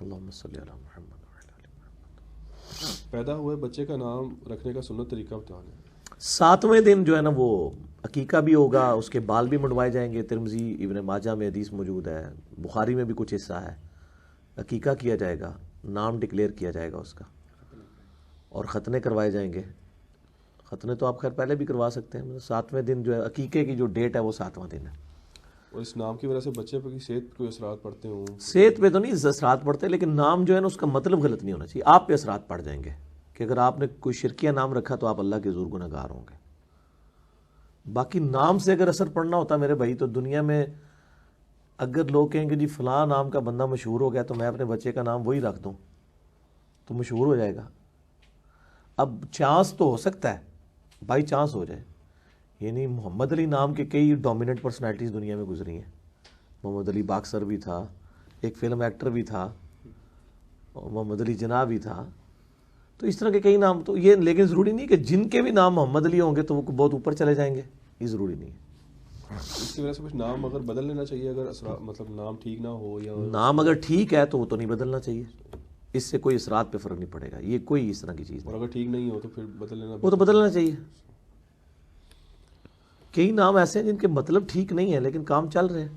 اللہم صلی علی محمد وعلی آل محمد۔ پیدا ہوئے بچے کا نام رکھنے کا سنت طریقہ بتانے۔ 7ویں دن جو ہے نا وہ عقیقہ بھی ہوگا، اس کے بال بھی منڈوائے جائیں گے۔ ترمذی ابن ماجہ میں حدیث موجود ہے، بخاری میں بھی کچھ حصہ ہے۔ عقیقہ کیا جائے گا، نام ڈکلیئر کیا جائے گا اس کا، اور ختنے کروائے جائیں گے۔ ختنے تو آپ خیر پہلے بھی کروا سکتے ہیں، 7ویں دن جو ہے عقیقے کی جو ڈیٹ ہے وہ 7واں دن ہے۔ اور اس نام کی وجہ سے بچے پر کی صحت پہ کوئی اثرات پڑتے ہوں؟ صحت پہ تو نہیں اثرات پڑتے، لیکن نام جو ہے نا اس کا مطلب غلط نہیں ہونا چاہیے۔ آپ پہ اثرات پڑ جائیں گے کہ اگر آپ نے کوئی شرکیہ نام رکھا تو آپ اللہ کے ضرور گنہگار ہوں گے۔ باقی نام سے اگر اثر پڑنا ہوتا میرے بھائی، تو دنیا میں اگر لوگ کہیں گے جی فلاں نام کا بندہ مشہور ہو گیا تو میں اپنے بچے کا نام وہی رکھ دوں تو مشہور ہو جائے گا۔ اب چانس تو ہو سکتا ہے، بائی چانس ہو جائے، یعنی محمد علی نام کے کئی ڈومیننٹ پرسنالٹیز دنیا میں گزری ہیں۔ محمد علی باکسر بھی تھا، ایک فلم ایکٹر بھی تھا، اور محمد علی جناح بھی تھا، تو اس طرح کے کئی نام تو یہ، لیکن ضروری نہیں کہ جن کے بھی نام محمد علی ہوں گے تو وہ بہت اوپر چلے جائیں گے، یہ ضروری نہیں ہے۔ اس کی وجہ سے کچھ نام اگر بدل لینا چاہیے اگر اثرات، مطلب نام ٹھیک نہ ہو یا نام اگر ٹھیک ہے تو وہ تو نہیں بدلنا چاہیے، اس سے کوئی اثرات پہ فرق نہیں پڑے گا، یہ کوئی اس طرح کی چیز اور نہیں، اگر ٹھیک نہیں ہو تو پھر بدل لینا وہ تو بدلنا چاہیے۔ کئی نام ایسے ہیں جن کے مطلب ٹھیک نہیں ہے لیکن کام چل رہے ہیں۔